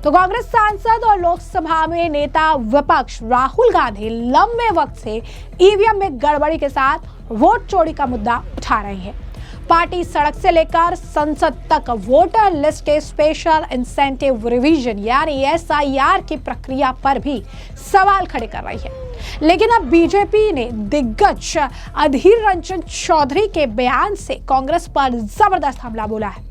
तो कांग्रेस सांसद और लोकसभा में नेता विपक्ष राहुल गांधी लंबे वक्त से ईवीएम में गड़बड़ी के साथ वोट चोरी का मुद्दा उठा रहे हैं। पार्टी सड़क से लेकर संसद तक वोटर लिस्ट के स्पेशल इंसेंटिव रिवीजन यानी एसआईआर की प्रक्रिया पर भी सवाल खड़े कर रही है। लेकिन अब बीजेपी ने दिग्गज अधीर रंजन चौधरी के बयान से कांग्रेस पर जबरदस्त हमला बोला है।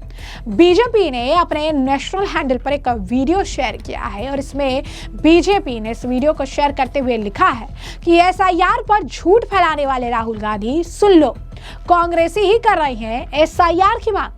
बीजेपी ने अपने नेशनल हैंडल पर एक वीडियो शेयर किया है और इसमें बीजेपी ने इस वीडियो को शेयर करते हुए लिखा है कि एसआईआर पर झूठ फैलाने वाले राहुल गांधी सुन लो, कांग्रेसी ही कर रहे हैं एसआईआर की मांग।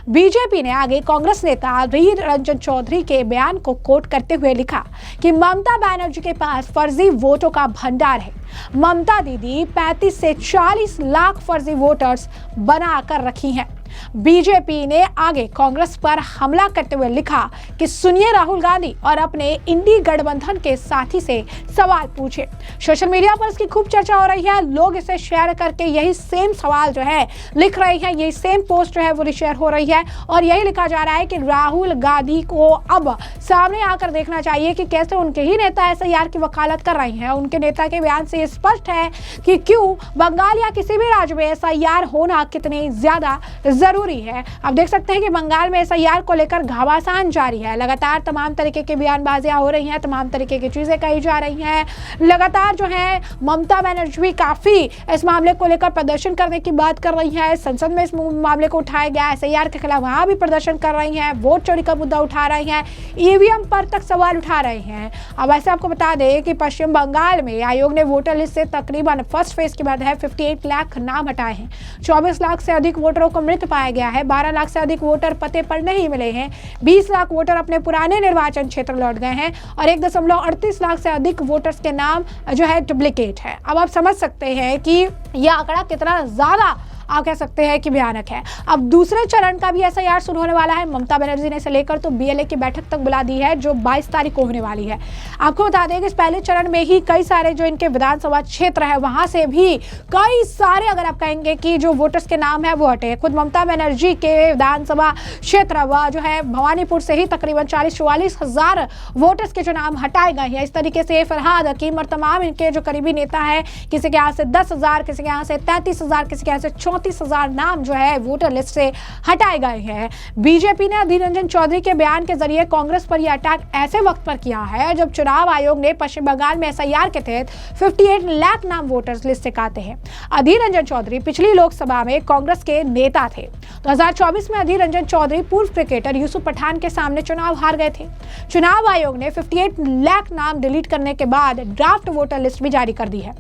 बीजेपी ने आगे कांग्रेस नेता अधीर रंजन चौधरी के बयान को कोट करते हुए लिखा कि ममता बनर्जी के पास फर्जी वोटों का भंडार है। ममता दीदी 35 से 40 लाख फर्जी वोटर्स बना कर रखी हैं। बीजेपी ने आगे कांग्रेस पर हमला करते हुए लिखा कि सुनिए राहुल गांधी और अपने इंडी गठबंधन के साथी से सवाल पूछे। सोशल मीडिया पर इसकी खूब चर्चा हो रही है। लोग इसे शेयर करके यही सेम सवाल जो है लिख रहे हैं, यही सेम पोस्ट जो है वो शेयर हो रही है और यही लिखा जा रहा है कि राहुल गांधी को अब सामने आकर देखना चाहिए कि कैसे उनके ही नेता एसआईआर की वकालत कर रहे हैं। उनके नेता के बयान से स्पष्ट है कि क्यों बंगाल या किसी भी राज्य में एसआईआर होना कितनी ज्यादा जरूरी है। आप देख सकते हैं कि बंगाल में एसआईआर को लेकर घमासान जारी है। लगातार तमाम तरीके की बयानबाजियां हो रही हैं, तमाम तरीके की चीजें कही जा रही हैं। लगातार जो है ममता बनर्जी भी काफी इस मामले को लेकर प्रदर्शन करने की बात कर रही है। संसद में इस मामले को उठाया गया, एसआईआर के खिलाफ वहां भी प्रदर्शन कर रही हैं, वोट चोरी का मुद्दा उठा रही हैं, ईवीएम पर तक सवाल उठा रहे हैं। अब ऐसे आपको बता दें कि पश्चिम बंगाल में आयोग ने वोटर लिस्ट से तकरीबन फर्स्ट फेज के बाद 58 लाख नाम हटाए हैं। 24 लाख से अधिक वोटरों को मृत पाया गया है। 12 लाख से अधिक वोटर पते पर नहीं मिले हैं। 20 लाख वोटर अपने पुराने निर्वाचन क्षेत्र लौट गए हैं और 1.38 लाख से अधिक वोटर्स के नाम जो है डुप्लीकेट है। अब आप समझ सकते हैं कि यह आंकड़ा कितना ज्यादा आप कह सकते हैं कि भयानक है। अब दूसरे चरण का भी एसआईआर शुरू होने वाला है। ममता बनर्जी ने इसे लेकर तो बीएलए की बैठक तक बुला दी है जो 22 तारीख को होने वाली है। आपको बता दें कि इस पहले चरण में ही कई सारे जो इनके विधानसभा क्षेत्र है वहां से भी कई सारे अगर आप कहेंगे कि जो वोटर्स के नाम है वो हटे। खुद ममता बनर्जी के विधानसभा क्षेत्र व जो है भवानीपुर से ही तकरीबन 40-44 हजार वोटर्स के जो नाम हटाए गए हैं। इस तरीके से फरहाद हकीम और तमाम इनके जो करीबी नेता है, किसी के यहाँ से 10,000, किसी के यहाँ से 33,000, किसी के यहाँ से 34,000 नाम जो है वोटर लिस्ट से हटाए गए हैं। बीजेपी ने अधीर रंजन चौधरी के बयान के जरिए कांग्रेस पर यह अटैक ऐसे वक्त पर किया है जब चुनाव आयोग ने पश्चिम बंगाल में एसआईआर के तहत 58 लाख नाम वोटर्स लिस्ट से काटे हैं। अधीर रंजन चौधरी पिछली लोकसभा में कांग्रेस के नेता थे। 2024 में अधीर रंजन चौधरी पूर्व क्रिकेटर यूसुफ पठान के सामने चुनाव हार गए थे। चुनाव आयोग ने 58 लाख नाम डिलीट करने के बाद ड्राफ्ट वोटर लिस्ट भी जारी कर दी है।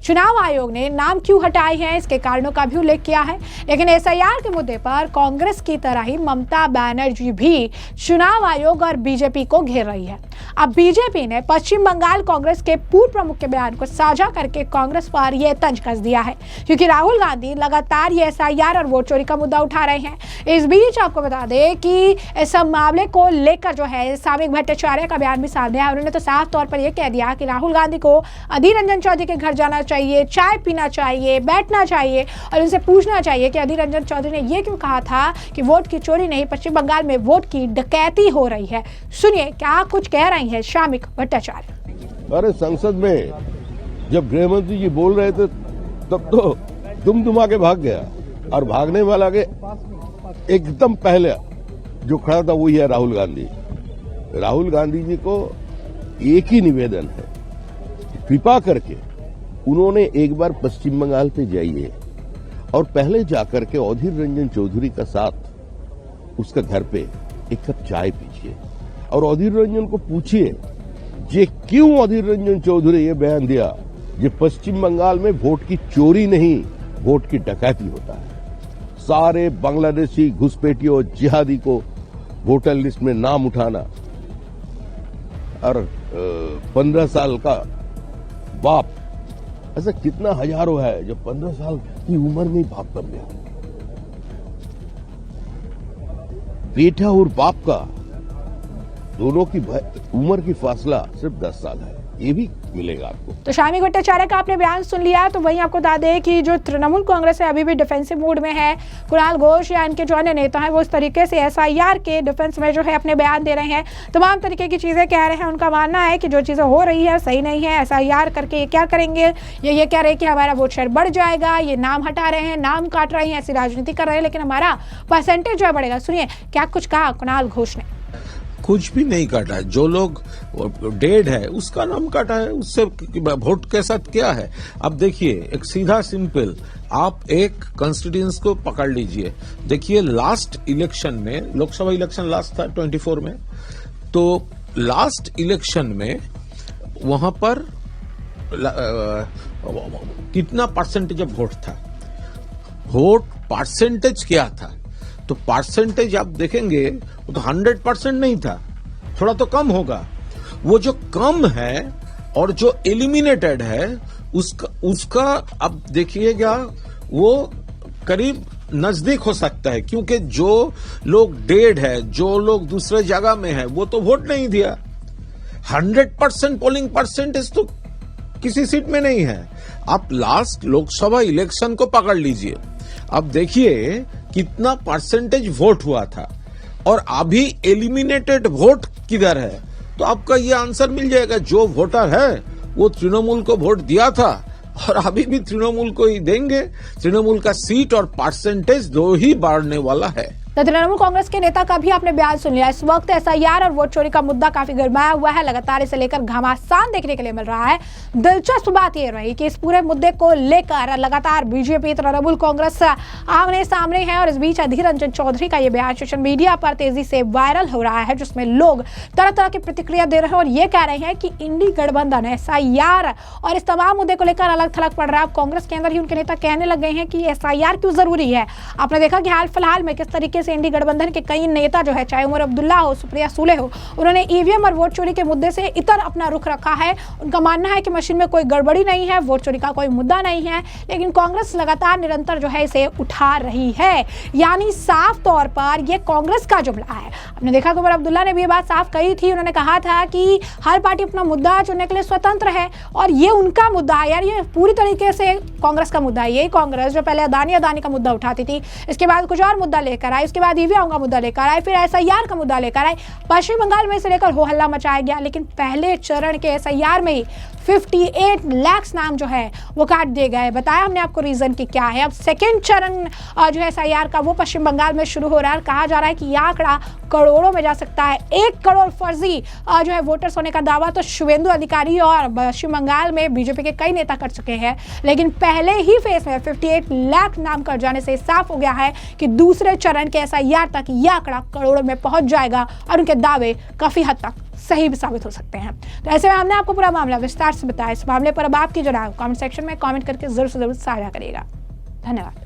चुनाव आयोग ने नाम क्यों हटाए हैं इसके कारणों का भी उल्लेख किया है। लेकिन एसआईआर के मुद्दे पर कांग्रेस की तरह ही ममता बनर्जी भी चुनाव आयोग और बीजेपी को घेर रही है। अब बीजेपी ने पश्चिम बंगाल कांग्रेस के पूर्व प्रमुख के बयान को साझा करके कांग्रेस पर यह तंज कस दिया है क्योंकि राहुल गांधी लगातार ये एसआईआर और वोट चोरी का मुद्दा उठा रहे हैं। इस बीच आपको बता दें कि इस मामले को लेकर जो है सामयिक भट्टाचार्य का बयान भी सामने आया। उन्होंने तो साफ तौर पर यह कह दिया कि राहुल गांधी को अधीर रंजन चौधरी के घर जाना चाहिए, चाय पीना चाहिए, बैठना चाहिए और उनसे पूछना चाहिए कि अधीर रंजन चौधरी ने यह क्यों कहा था कि वोट की चोरी नहीं, पश्चिम बंगाल में वोट की डकैती हो रही है। सुनिए क्या कुछ कह रही है सामयिक भट्टाचार्य। अरे संसद में जब गृह मंत्री जी बोल रहे थे तब तो दुमदुमा के भाग गया और भागने वाला के एकदम पहले जो खड़ा था वही है राहुल गांधी। राहुल गांधी जी को एक ही निवेदन है, कृपा करके उन्होंने एक बार पश्चिम बंगाल पे जाइए और पहले जाकर के अधीर रंजन चौधरी का साथ उसका घर पे एक कप चाय पीजिए और अधीर रंजन को पूछिए ये क्यों अधीर रंजन चौधरी ये बयान दिया ये पश्चिम बंगाल में वोट की चोरी नहीं वोट की डकैती होता है। सारे बांग्लादेशी घुसपैठियों और जिहादी को वोटर लिस्ट में नाम उठाना और 15 साल का बाप, ऐसा कितना हजारों है जो 15 साल की उम्र में बाप बन गया। बेटा और बाप का दोनों की उम्र की फासला सिर्फ 10 साल है। ये भी मिलेगा आपको। तो शामी भट्टाचार्य का आपने बयान सुन लिया, तो वहीं आपको बता दें कि जो तृणमूल कांग्रेस है अभी भी डिफेंसिव मूड में है। कुणाल घोष या इनके जो अन्य नेता हैं वो इस तरीके से एसआईआर के डिफेंस में जो है अपने बयान दे रहे हैं, तमाम तरीके की चीजें कह रहे हैं। उनका मानना है कि जो चीजें हो रही है सही नहीं है, एसआईआर करके ये क्या करेंगे, ये कह रहे हैं कि हमारा वोट शेयर बढ़ जाएगा, ये नाम हटा रहे हैं, नाम काट रहे हैं, ऐसी राजनीति कर रहे हैं, लेकिन हमारा परसेंटेज जो है बढ़ेगा। सुनिए क्या कुछ कहा कुणाल घोष ने। कुछ भी नहीं काटा है, जो लोग डेड है उसका नाम काटा है, उससे वोट के साथ क्या है। अब देखिए एक सीधा सिंपल, आप एक कॉन्स्टिट्यूएंसी को पकड़ लीजिए। देखिए लास्ट इलेक्शन में, लोकसभा इलेक्शन लास्ट था 24 में, तो लास्ट इलेक्शन में वहां पर कितना परसेंटेज ऑफ वोट था, वोट परसेंटेज क्या था, तो परसेंटेज आप देखेंगे वो तो 100% नहीं था, थोड़ा तो कम होगा। वो जो कम है और जो एलिमिनेटेड है उसका अब देखिएगा वो करीब नजदीक हो सकता है, क्योंकि जो लोग डेड है, जो लोग दूसरे जगह में है, वो तो वोट नहीं दिया। 100% पोलिंग परसेंटेज तो किसी सीट में नहीं है। आप लास्ट लोकसभा इलेक्शन को पकड़ लीजिए, अब देखिए कितना परसेंटेज वोट हुआ था और अभी एलिमिनेटेड वोट किधर है, तो आपका ये आंसर मिल जाएगा। जो वोटर है वो तृणमूल को वोट दिया था और अभी भी तृणमूल को ही देंगे। तृणमूल का सीट और परसेंटेज दो ही बढ़ने वाला है। तो तृणमूल कांग्रेस के नेता का भी आपने बयान सुन लिया। इस वक्त एसआईआर और वोट चोरी का मुद्दा काफी गरमाया हुआ है, लगातार इसे लेकर घमासान देखने के लिए मिल रहा है। दिलचस्प बात यह रही कि इस पूरे मुद्दे को लेकर लगातार बीजेपी तृणमूल कांग्रेस आमने सामने है और इस बीच अधीर रंजन चौधरी का यह बयान सोशल मीडिया पर तेजी से वायरल हो रहा है, जिसमें लोग तरह तरह की प्रतिक्रिया दे रहे हैं और ये कह रहे हैं कि इंडी गठबंधन एसआईआर और इस तमाम मुद्दे को लेकर अलग थलग पड़ रहा है। कांग्रेस के अंदर ही उनके नेता कहने लग गए हैं कि एसआईआर क्यों जरूरी है। आपने देखा कि हाल फिलहाल में किस तरीके से इंडी गठबंधन के कई नेता जो है, चाहे उमर अब्दुल्ला हो, सुप्रिया सुले हो, उन्होंने ईवीएम और वोट चोरी के मुद्दे से इतर अपना रुख रखा है। उनका मानना है कि मशीन में कोई गड़बड़ी नहीं है, वोट चोरी का कोई मुद्दा नहीं है, लेकिन कांग्रेस लगातार निरंतर जो है इसे उठा रही है। यानी साफ तौर पर यह कांग्रेस का जुमला है। आपने देखा कि उमर अब्दुल्ला ने भी ये बात साफ कही थी। उन्होंने कहा था कि हर पार्टी अपना मुद्दा चुनने के लिए स्वतंत्र है और ये उनका मुद्दा है। यार ये पूरी तरीके से कांग्रेस का मुद्दा है। यही कांग्रेस जो पहले अदानी का मुद्दा उठाती थी, इसके बाद कुछ और मुद्दा लेकर आई, उसके बाद ईवीएम का मुद्दा लेकर आए, फिर एसआईआर का मुद्दा लेकर आए। पश्चिम बंगाल में इसे लेकर हो हल्ला मचाया गया, लेकिन पहले चरण के एसआईआर में ही 58 लाख नाम जो है वो काट दिए गए। बताया हमने आपको रीजन की क्या है। अब सेकेंड चरण जो है एसआईआर का वो पश्चिम बंगाल में शुरू हो रहा है। कहा जा रहा है कि यह आंकड़ा करोड़ों में जा सकता है। 1 करोड़ फर्जी जो है वोटर्स होने का दावा तो शुभेंदु अधिकारी और पश्चिम बंगाल में बीजेपी के कई नेता कर चुके हैं, लेकिन पहले ही फेज में 58 लाख नाम कट जाने से साफ हो गया है कि दूसरे चरण के एसआईआर तक यह आंकड़ा करोड़ों में पहुंच जाएगा और उनके दावे काफी हद तक सही भी साबित हो सकते हैं। तो ऐसे में हमने आपको पूरा मामला विस्तार से बताया। इस मामले पर अब आपकी जो राय कमेंट सेक्शन में कमेंट करके जरूर से जरूर साझा करिएगा। धन्यवाद।